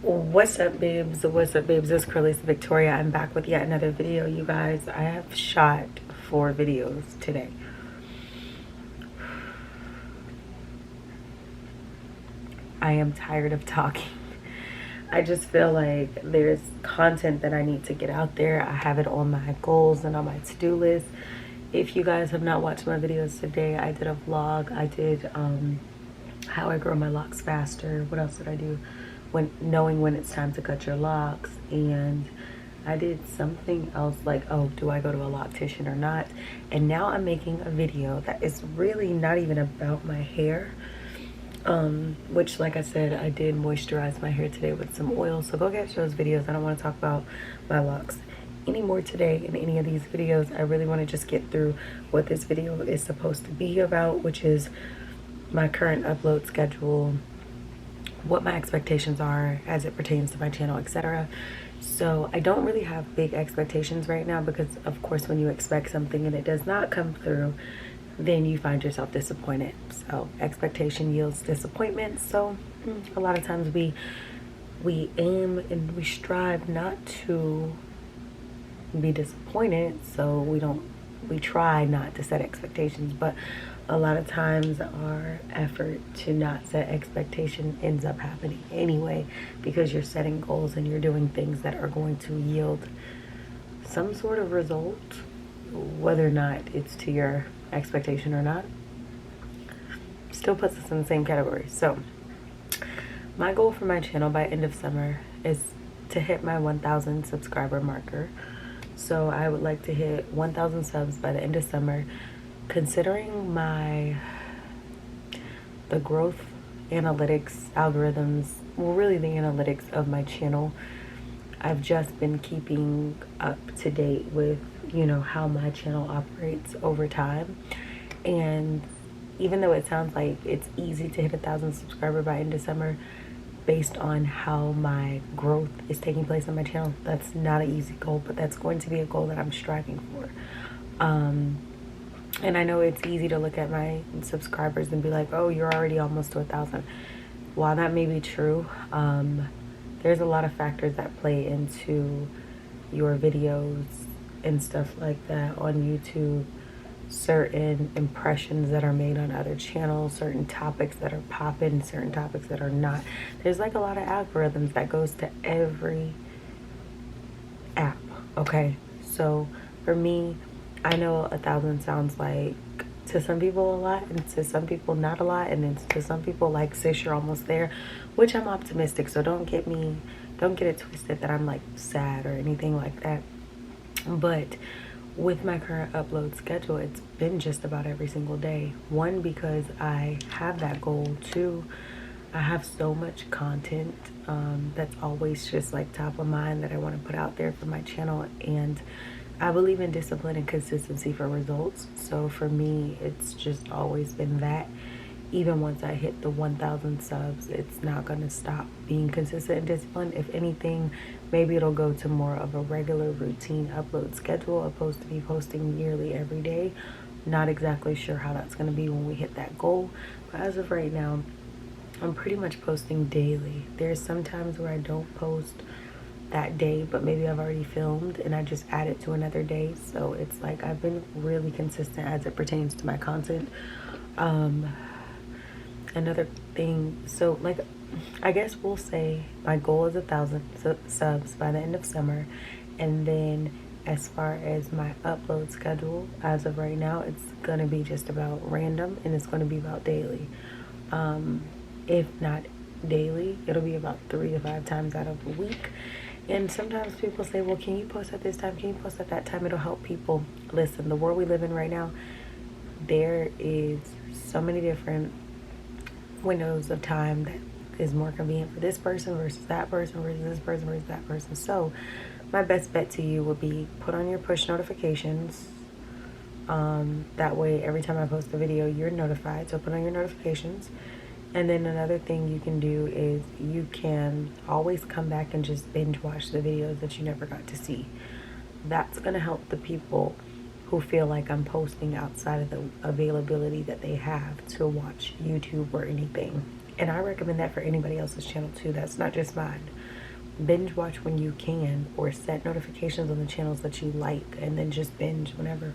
What's up, babes? What's up, babes? It's cralisa Victoria. I'm back with yet another video, you guys. I have shot 4 videos today. I am tired of talking. I just feel like there's content that I need to get out there. I have it on my goals and on my to-do list. If you guys have not watched my videos today, I did a vlog. I did how I grow my locks faster. What else did I do? Knowing when it's time to cut your locks. And I did something else like, oh, do I go to a loctician or not? And now I'm making a video that is really not even about my hair. Which, like I said, I did moisturize my hair today with some oil, so go catch those videos. I don't want to talk about my locks anymore today in any of these videos. I really want to just get through what this video is supposed to be about, which is my current upload schedule, what my expectations are as it pertains to my channel, etc. So I don't really have big expectations right now because, of course, when you expect something and it does not come through, then you find yourself disappointed. So expectation yields disappointment. So a lot of times we aim and we strive not to be disappointed, so we try not to set expectations, but a lot of times our effort to not set expectation ends up happening anyway, because you're setting goals and you're doing things that are going to yield some sort of result, whether or not it's to your expectation or not. Still puts us in the same category. So my goal for my channel by end of summer is to hit my 1,000 subscriber marker. So I would like to hit 1,000 subs by the end of summer. Considering the growth analytics algorithms, well, really the analytics of my channel, I've just been keeping up to date with, you know, how my channel operates over time. And even though it sounds like it's easy to hit 1,000 subscribers by end of summer based on how my growth is taking place on my channel, that's not an easy goal, but that's going to be a goal that I'm striving for. And I know it's easy to look at my subscribers and be like, oh, you're already almost to 1,000. While that may be true, there's a lot of factors that play into your videos and stuff like that on YouTube. Certain impressions that are made on other channels, certain topics that are popping, certain topics that are not. There's like a lot of algorithms that goes to every app, okay? So for me, I know 1,000 sounds like to some people a lot, and to some people not a lot, and then to some people like, sis, you're almost there, which I'm optimistic. So don't get it twisted that I'm like sad or anything like that. But with my current upload schedule, it's been just about every single day. One, because I have that goal. Two, I have so much content that's always just like top of mind that I want to put out there for my channel. And I believe in discipline and consistency for results. So for me, it's just always been that. Even once I hit the 1,000 subs, it's not going to stop being consistent and disciplined. If anything, maybe it'll go to more of a regular routine upload schedule opposed to be posting nearly every day. Not exactly sure how that's going to be when we hit that goal. But as of right now, I'm pretty much posting daily. There's some times where I don't post that day, but maybe I've already filmed and I just add it to another day. So it's like I've been really consistent as it pertains to my content. Another thing, so like, I guess we'll say my goal is 1,000 subs by the end of summer. And then as far as my upload schedule, as of right now, it's gonna be just about random, and it's gonna be about daily. If not daily, it'll be about 3 to 5 times out of the week. And sometimes people say, well, can you post at this time? Can you post at that time? It'll help people. Listen, the world we live in right now, there is so many different windows of time that is more convenient for this person versus that person versus this person versus that person. So my best bet to you would be put on your push notifications. That way every time I post a video, you're notified. So put on your notifications. And then another thing you can do is you can always come back and just binge watch the videos that you never got to see. That's going to help the people who feel like I'm posting outside of the availability that they have to watch YouTube or anything. And I recommend that for anybody else's channel too. That's not just mine. Binge watch when you can, or set notifications on the channels that you like, and then just binge whenever.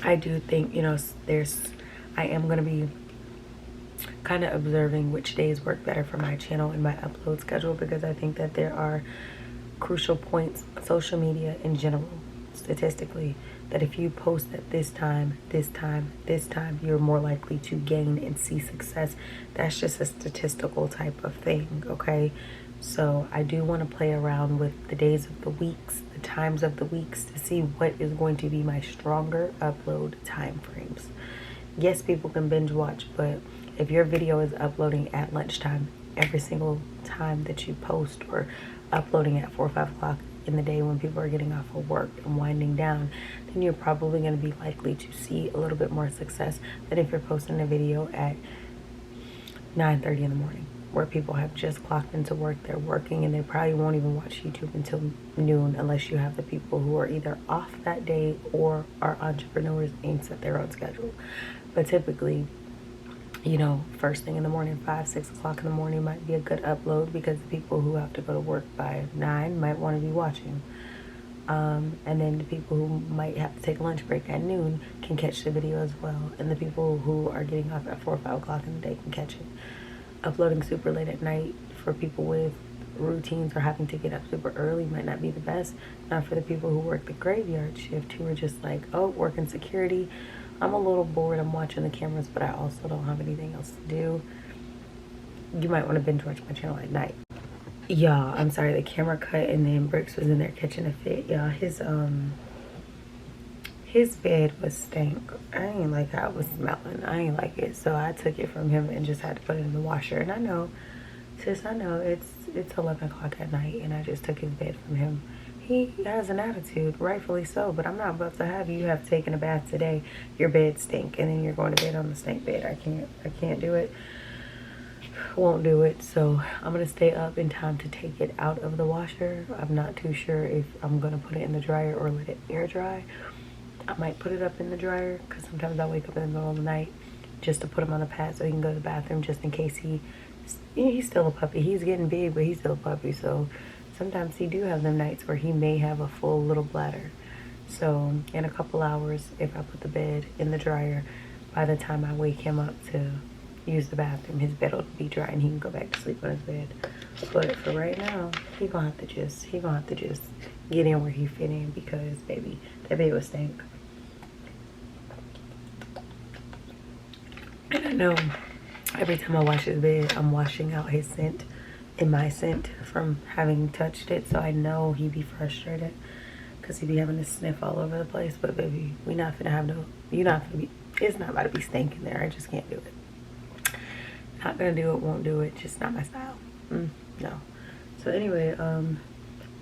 I do think, you know, I am going to be kind of observing which days work better for my channel and my upload schedule, because I think that there are crucial points, social media in general, statistically, that if you post at this time, you're more likely to gain and see success. That's just a statistical type of thing, okay? So I do want to play around with the days of the weeks, the times of the weeks, to see what is going to be my stronger upload time frames. Yes, people can binge watch, but if your video is uploading at lunchtime every single time that you post, or uploading at 4 or 5 o'clock in the day when people are getting off of work and winding down, then you're probably going to be likely to see a little bit more success than if you're posting a video at 9:30 in the morning, where people have just clocked into work, they're working, and they probably won't even watch YouTube until noon, unless you have the people who are either off that day or are entrepreneurs and set their own schedule. But typically, you know, first thing in the morning, 5, 6 o'clock in the morning might be a good upload, because the people who have to go to work by 9 might want to be watching. And then the people who might have to take a lunch break at noon can catch the video as well. And the people who are getting off at 4 or 5 o'clock in the day can catch it. Uploading super late at night for people with routines or having to get up super early might not be the best. Not for the people who work the graveyard shift, who are just like, oh, working security, I'm a little bored, I'm watching the cameras, but I also don't have anything else to do. You might want to binge watch my channel at night. Y'all, I'm sorry, the camera cut and then Bricks was in there catching a fit. Y'all, his bed was stank. I ain't like how it was smelling. I ain't like it. So I took it from him and just had to put it in the washer. And I know, sis, I know it's 11 o'clock at night, and I just took his bed from him. He has an attitude, rightfully so, but I'm not about to have you have taken a bath today, your bed stink, and then you're going to bed on the stink bed. I can't do it. Won't do it. So I'm gonna stay up in time to take it out of the washer. I'm not too sure if I'm gonna put it in the dryer or let it air dry. I might put it up in the dryer, because sometimes I wake up in the middle of the night just to put him on the pad so he can go to the bathroom, just in case he's still a puppy. He's getting big, but he's still a puppy. So sometimes he do have them nights where he may have a full little bladder. So in a couple hours, if I put the bed in the dryer, by the time I wake him up to use the bathroom, his bed will be dry and he can go back to sleep on his bed. But for right now, he gonna have to just get in where he fit in, because baby, that bed was stank. And I know every time I wash his bed, I'm washing out his scent and my scent from having touched it. So I know he be frustrated, because he be having to sniff all over the place. But baby, it's not about to be stinking there. I just can't do it. Not gonna do it, won't do it, just not my style. No. So anyway,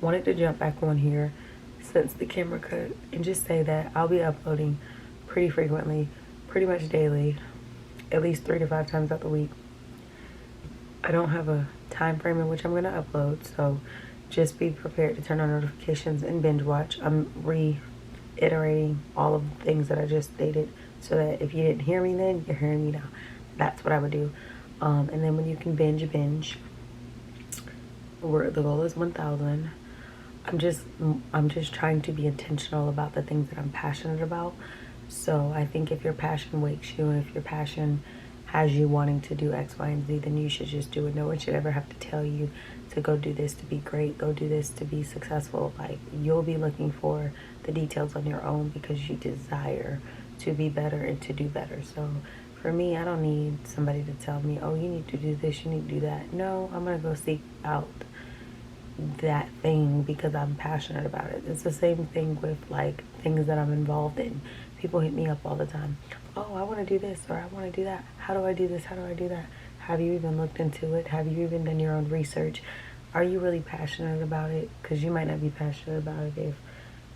wanted to jump back on here since the camera cut and just say that I'll be uploading pretty frequently, pretty much daily, at least 3 to 5 times out the week. I don't have a time frame in which I'm gonna upload, so just be prepared to turn on notifications and binge watch. I'm reiterating all of the things that I just stated, so that if you didn't hear me then, you're hearing me now. That's what I would do. And then when you can binge, the goal is 1,000. I'm just trying to be intentional about the things that I'm passionate about. So I think if your passion wakes you, and if your passion has you wanting to do X, Y, and Z, then you should just do it. No one should ever have to tell you to go do this to be great, go do this to be successful. Like, you'll be looking for the details on your own, because you desire to be better and to do better. So for me, I don't need somebody to tell me, oh, you need to do this, you need to do that. No, I'm gonna go seek out that thing because I'm passionate about it. It's the same thing with like things that I'm involved in. People hit me up all the time. Oh, I want to do this, or I want to do that. How do I do this? How do I do that? Have you even looked into it? Have you even done your own research? Are you really passionate about it? Because you might not be passionate about it if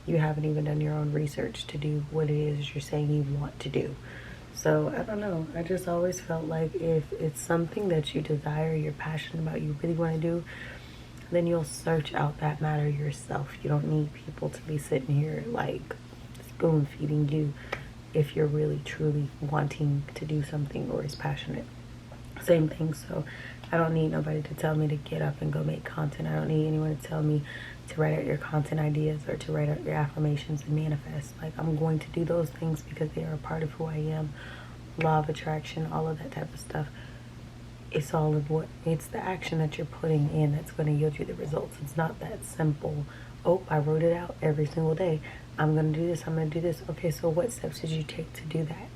you haven't even done your own research to do what it is you're saying you want to do. So I don't know. I just always felt like if it's something that you desire, you're passionate about, you really want to do, then you'll search out that matter yourself. You don't need people to be sitting here like spoon feeding you if you're really truly wanting to do something or is passionate. Same thing. So I don't need nobody to tell me to get up and go make content. I don't need anyone to tell me to write out your content ideas or to write out your affirmations and manifest. Like, I'm going to do those things because they are a part of who I am. Law of attraction, all of that type of stuff. It's all of what, it's the action that you're putting in that's going to yield you the results. It's not that simple. Oh, I wrote it out every single day. I'm going to do this. I'm going to do this. Okay, so what steps did you take to do that?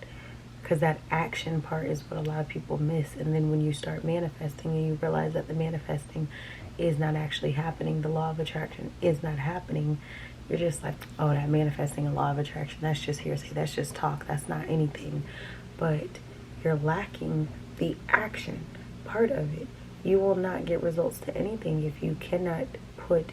Because that action part is what a lot of people miss. And then when you start manifesting and you realize that the manifesting is not actually happening, the law of attraction is not happening, you're just like, oh, that manifesting and law of attraction, that's just hearsay, that's just talk, that's not anything. But you're lacking the action part of it. You will not get results to anything if you cannot put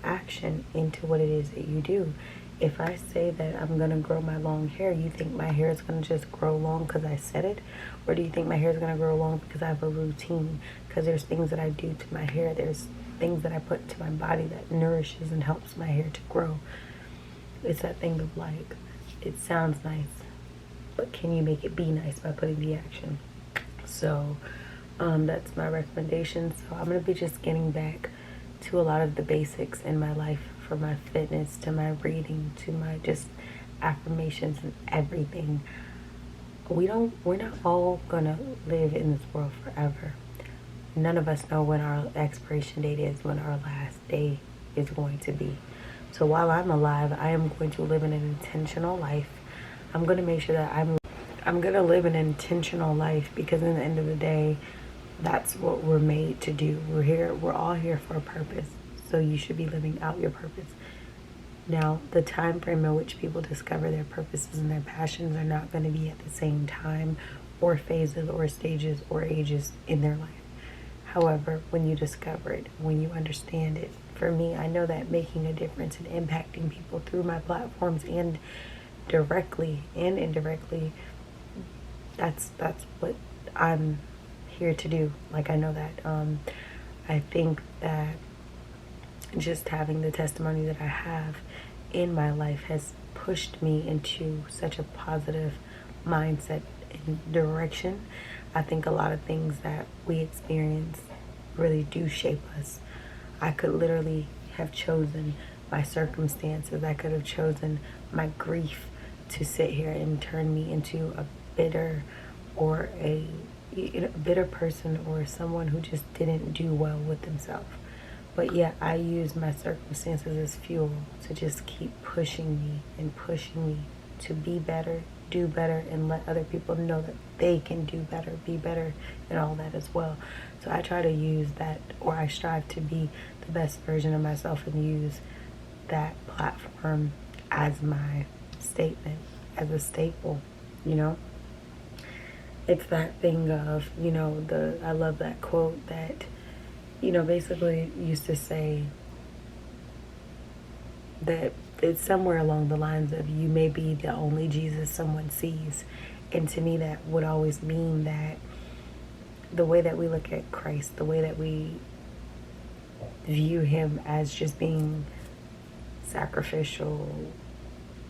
action into what it is that you do. If I say that I'm going to grow my long hair, you think my hair is going to just grow long because I said it? Or do you think my hair is going to grow long because I have a routine? Because there's things that I do to my hair. There's things that I put into my body that nourishes and helps my hair to grow. It's that thing of like, it sounds nice, but can you make it be nice by putting the action? So that's my recommendation. So I'm going to be just getting back to a lot of the basics in my life, from my fitness to my reading to my just affirmations and everything. We're not all gonna live in this world forever. None of us know when our expiration date is, when our last day is going to be. So while I'm alive, I am going to live an intentional life. I'm going to make sure that I'm going to live an intentional life, because in the end of the day, that's what we're made to do. We're all here for a purpose. So you should be living out your purpose. Now, the time frame in which people discover their purposes and their passions are not going to be at the same time or phases or stages or ages in their life. However, when you discover it, when you understand it, for me, I know that making a difference and impacting people through my platforms, and directly and indirectly, that's what I'm here to do. Like, I know that. I think that just having the testimony that I have in my life has pushed me into such a positive mindset and direction. I think a lot of things that we experience really do shape us. I could literally have chosen my circumstances. I could have chosen my grief to sit here and turn me into a bitter or a bitter person, or someone who just didn't do well with themselves. But yet I use my circumstances as fuel to just keep pushing me to be better, do better, and let other people know that they can do better, be better, and all that as well. So I try to use that, or I strive to be the best version of myself and use that platform as my statement, as a staple, you know? It's that thing of, I love that quote that, basically used to say that it's somewhere along the lines of, you may be the only Jesus someone sees. And to me, that would always mean that the way that we look at Christ, the way that we view him as just being sacrificial,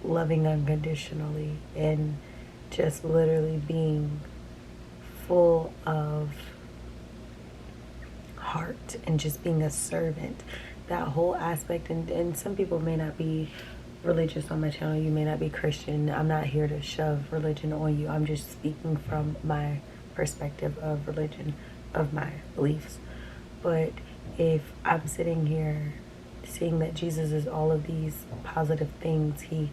loving unconditionally, and just literally being full of heart and just being a servant, that whole aspect. And some people may not be religious on my channel, you may not be Christian. I'm not here to shove religion on you. I'm just speaking from my perspective of religion, of my beliefs. But if I'm sitting here seeing that Jesus is all of these positive things, he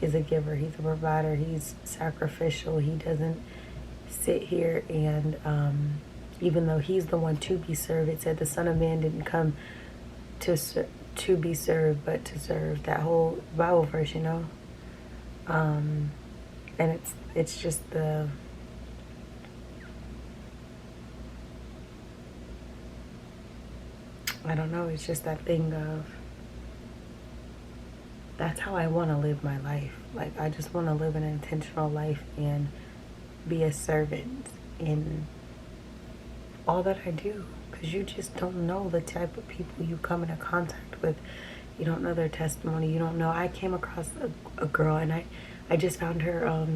is a giver, he's a provider, he's sacrificial, he doesn't sit here and even though he's the one to be served, it said the Son of Man didn't come to be served, but to serve. That whole Bible verse, and it's just I don't know, it's just that thing of, that's how I want to live my life. Like, I just want to live an intentional life and be a servant in all that I do. because you just don't know the type of people you come into contact with. You don't know their testimony. You don't know. I came across a girl, and I just found her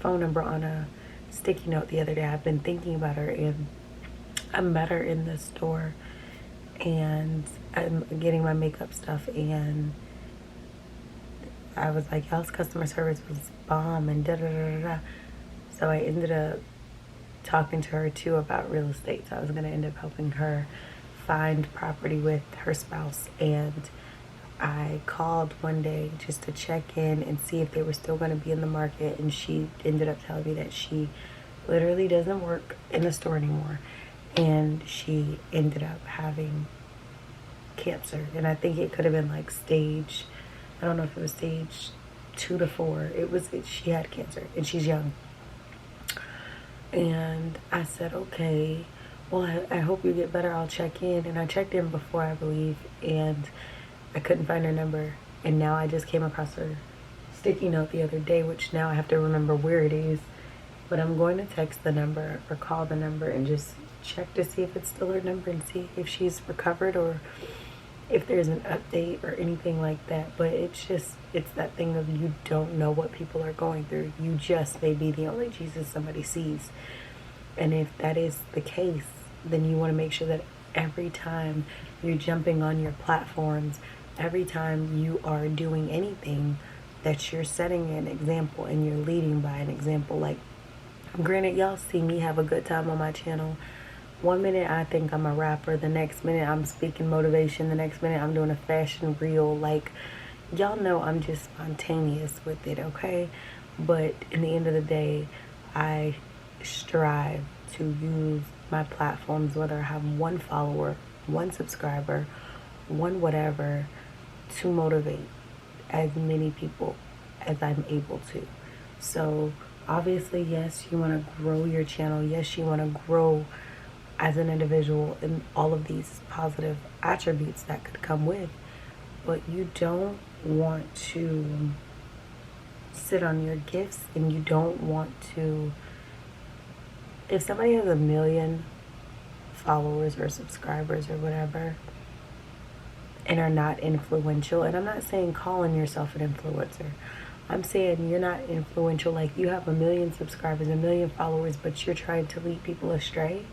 phone number on a sticky note the other day. I've been thinking about her, and I met her in the store, and I'm getting my makeup stuff, and I was like, y'all's customer service was bomb, and da da da da da. So I ended up talking to her too about real estate. So I was gonna end up helping her find property with her spouse, and I called one day just to check in and see if they were still going to be in the market, and she ended up telling me that she literally doesn't work in the store anymore, and she ended up having cancer. And I think it could have been like stage, I don't know if it was stage 2 to 4. She had cancer, and she's young. And I said, okay, well, I hope you get better. I'll check in. And I checked in before, I believe, and I couldn't find her number, and now I just came across her sticky note the other day, which now I have to remember where it is. But I'm going to text the number or call the number and just check to see if it's still her number and see if she's recovered or if there's an update or anything like that. But it's that thing of you don't know what people are going through. You just may be the only Jesus somebody sees. And if that is the case, then you want to make sure that every time you're jumping on your platforms, every time you are doing anything, that you're setting an example and you're leading by an example. Like, granted, y'all see me have a good time on my channel. One minute I think I'm a rapper, the next minute I'm speaking motivation, the next minute I'm doing a fashion reel. Like, y'all know I'm just spontaneous with it, okay? But in the end of the day, I strive to use my platforms, whether I have one follower, one subscriber, one whatever, to motivate as many people as I'm able to. So obviously, yes, you want to grow your channel. Yes, you want to grow as an individual and all of these positive attributes that could come with. But you don't want to sit on your gifts, and you don't want to, if somebody has 1 million followers or subscribers or whatever and are not influential, and I'm not saying calling yourself an influencer, I'm saying you're not influential, like you have 1 million subscribers, 1 million followers, but you're trying to lead people astray,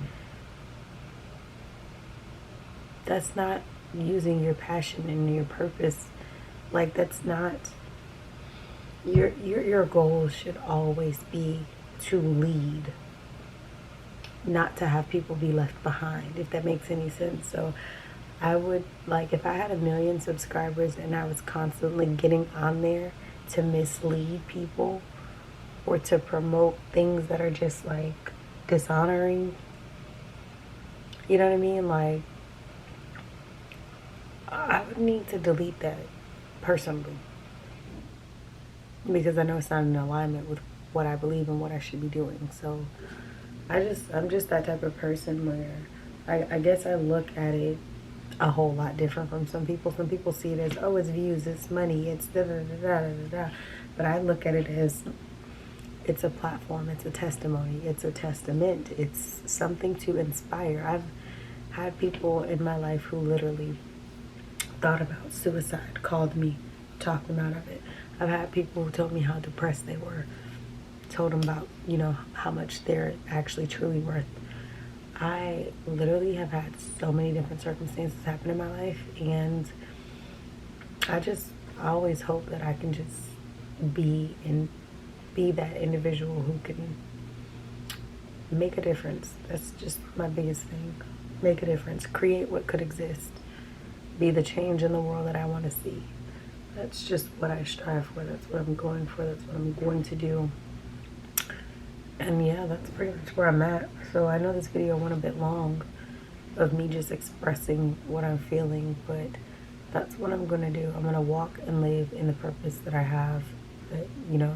that's not using your passion and your purpose. Like, that's not, your goal should always be to lead, not to have people be left behind, if that makes any sense. So I would, like, if I had 1 million subscribers and I was constantly getting on there to mislead people or to promote things that are just like dishonoring, you know what I mean? Like, I would need to delete that personally, because I know it's not in alignment with what I believe and what I should be doing. So I'm just that type of person where I guess I look at it a whole lot different from some people. Some people see it as, oh, it's views, it's money, it's da da da da da da. But I look at it as, it's a platform, it's a testimony, it's a testament, it's something to inspire. I've had people in my life who literally thought about suicide, called me, talked them out of it. I've had people who told me how depressed they were, told them about, you know, how much they're actually truly worth. I literally have had so many different circumstances happen in my life, and I always hope that I can just be that individual who can make a difference. That's just my biggest thing. Make a difference. Create what could exist. Be the change in the world that I want to see. That's just what I strive for. That's what I'm going for. That's what I'm going to do. And yeah, that's pretty much where I'm at. So I know this video went a bit long of me just expressing what I'm feeling, but that's what I'm going to do. I'm going to walk and live in the purpose that I have, that, you know,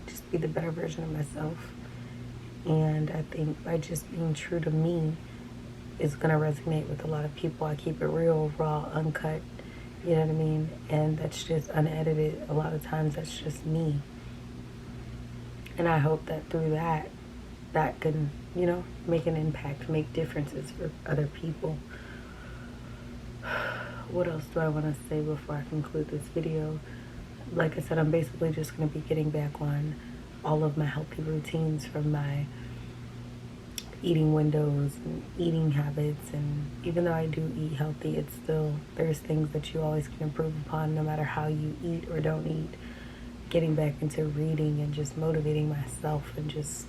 just be the better version of myself. And I think by just being true to me is going to resonate with a lot of people. I keep it real, raw, uncut, you know what I mean? And that's just unedited. A lot of times that's just me. And I hope that through that, that can, you know, make an impact, make differences for other people. What else do I want to say before I conclude this video? Like I said, I'm basically just going to be getting back on all of my healthy routines from my eating windows and eating habits. And even though I do eat healthy, it's still, there's things that you always can improve upon no matter how you eat or don't eat. Getting back into reading and just motivating myself and just